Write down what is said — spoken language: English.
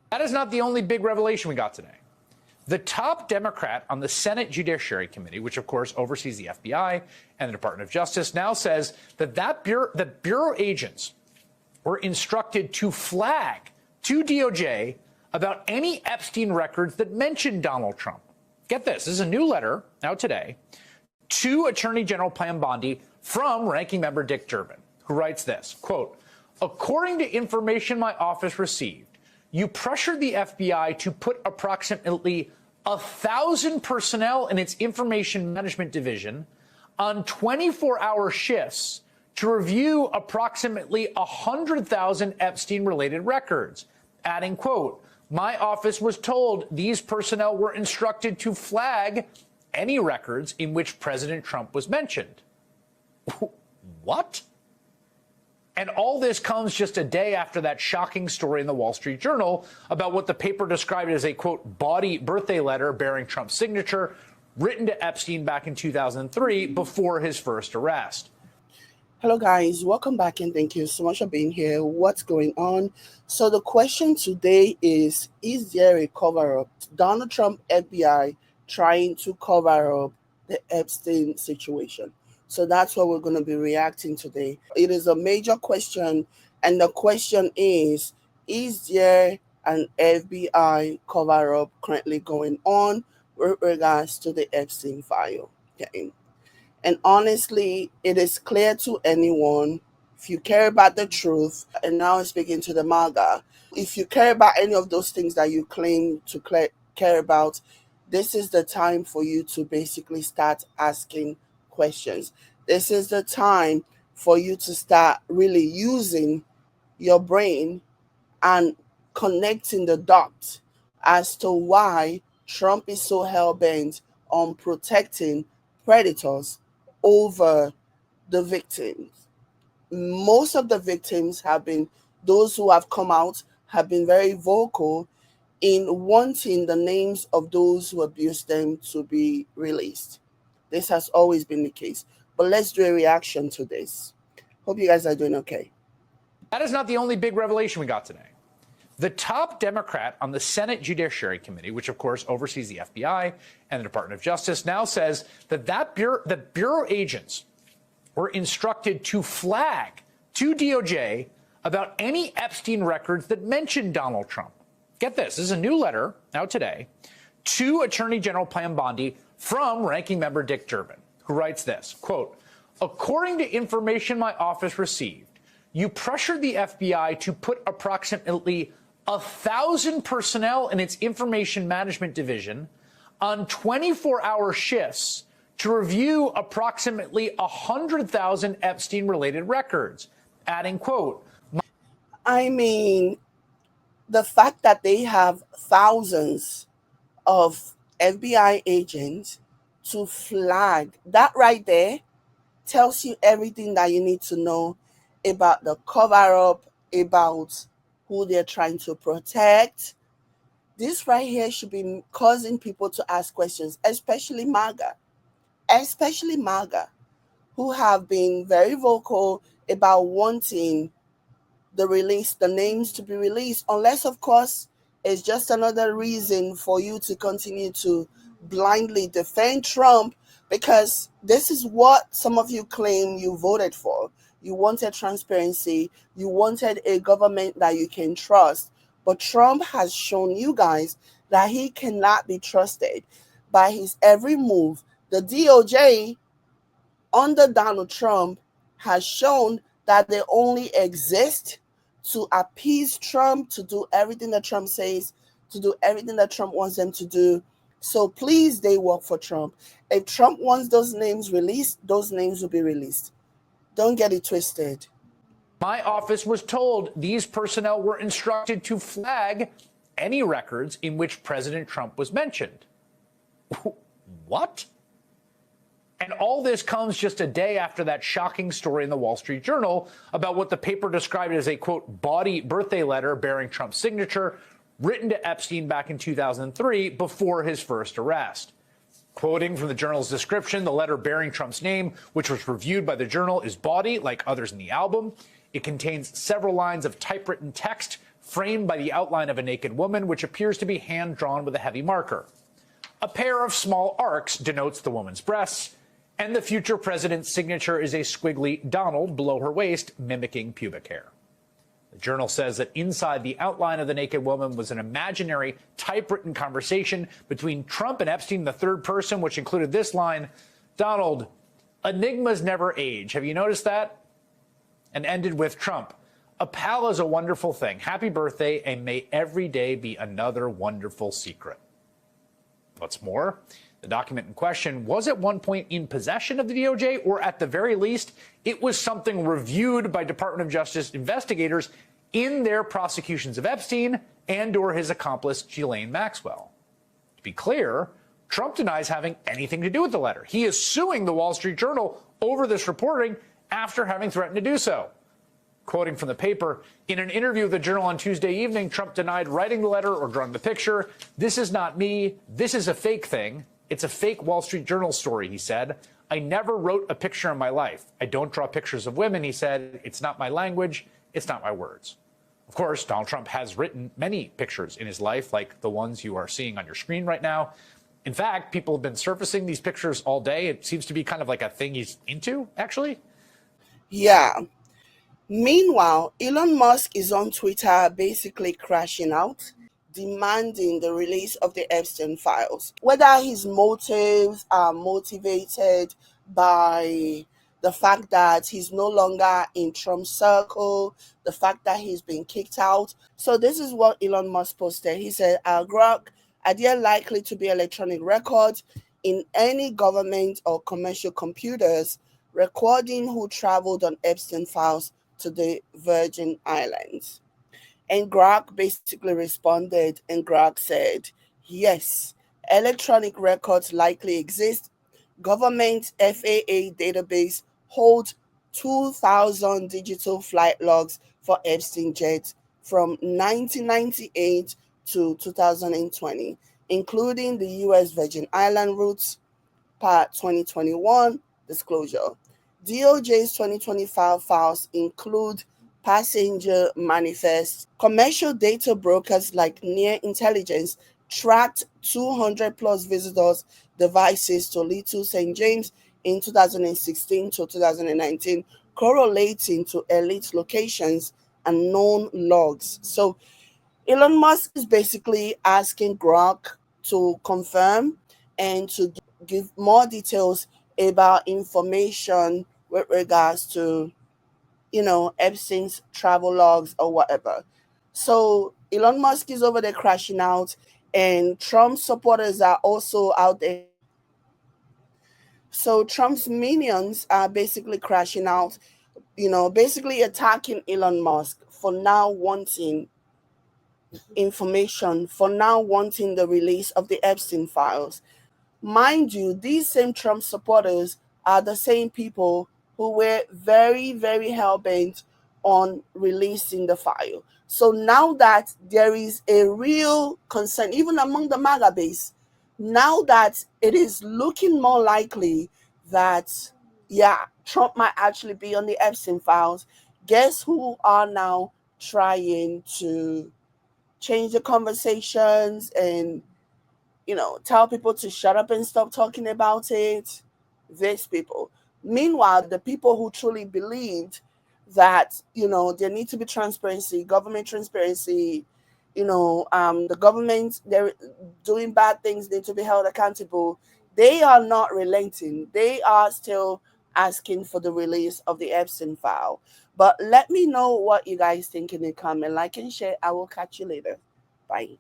That is not the only big revelation we got today. The top Democrat on the Senate Judiciary Committee, which of course oversees the FBI and the Department of Justice, now says that the Bureau agents were instructed to flag to DOJ about any Epstein records that mentioned Donald Trump. Get this is a new letter out today to Attorney General Pam Bondi from Ranking Member Dick Durbin, who writes this, quote, according to information my office received, you pressured the FBI to put approximately 1,000 personnel in its information management division on 24-hour shifts to review approximately 100,000 Epstein-related records, adding, quote, my office was told these personnel were instructed to flag any records in which President Trump was mentioned. What? And all this comes just a day after that shocking story in the Wall Street Journal about what the paper described as a, quote, bawdy birthday letter bearing Trump's signature written to Epstein back in 2003 before his first arrest. Hello, guys. Welcome back, and thank you so much for being here. What's going on? So the question today is there a cover-up? Donald Trump FBI trying to cover up the Epstein situation. So that's what we're going to be reacting today. It is a major question, and the question is there an FBI cover-up currently going on with regards to the Epstein file? Okay. And honestly, it is clear to anyone, if you care about the truth, and now I'm speaking to the MAJ0R, if you care about any of those things that you claim to care about, this is the time for you to basically start asking questions. This is the time for you to start really using your brain and connecting the dots as to why Trump is so hell-bent on protecting predators over the victims. Most of the victims have been, those who have come out have been very vocal in wanting the names of those who abused them to be released. This has always been the case. But let's do a reaction to this. Hope you guys are doing okay. That is not the only big revelation we got today. The top Democrat on the Senate Judiciary Committee, which of course oversees the FBI and the Department of Justice, now says that the Bureau agents were instructed to flag to DOJ about any Epstein records that mentioned Donald Trump. Get this is a new letter out today to Attorney General Pam Bondi from Ranking Member Dick Durbin, who writes this, quote, according to information my office received, you pressured the FBI to put approximately 1,000 personnel in its information management division on 24-hour shifts to review approximately 100,000 Epstein-related records, adding, quote, I mean, the fact that they have thousands of FBI agents to flag, that right there tells you everything that you need to know about the cover-up, about who they're trying to protect. This right here should be causing people to ask questions, especially MAJ0R, who have been very vocal about wanting the names to be released, unless, of course, it's just another reason for you to continue to blindly defend Trump, because this is what some of you claim you voted for. You wanted transparency. You wanted a government that you can trust. But Trump has shown you guys that he cannot be trusted by his every move. The DOJ under Donald Trump has shown that they only exist to appease Trump, to do everything that Trump says, to do everything that Trump wants them to do. So please, they work for Trump. If Trump wants those names released, those names will be released. Don't get it twisted. my office was told these personnel were instructed to flag any records in which President Trump was mentioned. What? And all this comes just a day after that shocking story in the Wall Street Journal about what the paper described as a, quote, bawdy birthday letter bearing Trump's signature written to Epstein back in 2003 before his first arrest. Quoting from the Journal's description, the letter bearing Trump's name, which was reviewed by the Journal, is bawdy, like others in the album. It contains several lines of typewritten text framed by the outline of a naked woman, which appears to be hand-drawn with a heavy marker. A pair of small arcs denotes the woman's breasts, and the future president's signature is a squiggly Donald below her waist, mimicking pubic hair. The journal says that inside the outline of the naked woman was an imaginary typewritten conversation between Trump and Epstein, the third person, which included this line, "Donald, enigmas never age. Have you noticed that?" And ended with Trump, "A pal is a wonderful thing. Happy birthday, and may every day be another wonderful secret." What's more, the document in question was at one point in possession of the DOJ, or at the very least, it was something reviewed by Department of Justice investigators in their prosecutions of Epstein and/or his accomplice, Ghislaine Maxwell. To be clear, Trump denies having anything to do with the letter. He is suing the Wall Street Journal over this reporting after having threatened to do so. Quoting from the paper, in an interview with the Journal on Tuesday evening, Trump denied writing the letter or drawing the picture. "This is not me. This is a fake thing. It's a fake Wall Street Journal story," he said. "I never wrote a picture in my life. I don't draw pictures of women," he said. "It's not my language. It's not my words." Of course, Donald Trump has written many pictures in his life, like the ones you are seeing on your screen right now. In fact, people have been surfacing these pictures all day. It seems to be kind of like a thing he's into, actually. Yeah. Meanwhile, Elon Musk is on Twitter basically crashing out, demanding the release of the Epstein files. Whether his motives are motivated by the fact that he's no longer in Trump's circle, the fact that he's been kicked out. So this is what Elon Musk posted. He said, Grok, are there likely to be electronic records in any government or commercial computers recording who traveled on Epstein files to the Virgin Islands? And Grok basically responded, and Grok said, yes, electronic records likely exist. Government FAA database holds 2,000 digital flight logs for Epstein jets from 1998 to 2020, including the U.S. Virgin Island routes, Part 2021 disclosure. DOJ's 2025 files include passenger manifests. Commercial data brokers like Near Intelligence tracked 200 plus visitors' devices to Little St. James in 2016 to 2019, correlating to elite locations and known logs. So Elon Musk is basically asking Grok to confirm and to give more details about information with regards to, Epstein's travel logs or whatever. So Elon Musk is over there crashing out, and Trump supporters are also out there. So Trump's minions are basically crashing out, basically attacking Elon Musk for now wanting information, for now wanting the release of the Epstein files. Mind you, these same Trump supporters are the same people who were very, very hell-bent on releasing the file. So now that there is a real concern, even among the MAGA base, now that it is looking more likely that, Trump might actually be on the Epstein files, guess who are now trying to change the conversations and tell people to shut up and stop talking about it? These people. Meanwhile, the people who truly believed that, there need to be transparency, government transparency, the government, they're doing bad things, need to be held accountable. They are not relenting. They are still asking for the release of the Epstein file. But let me know what you guys think in the comment. Like and share. I will catch you later. Bye.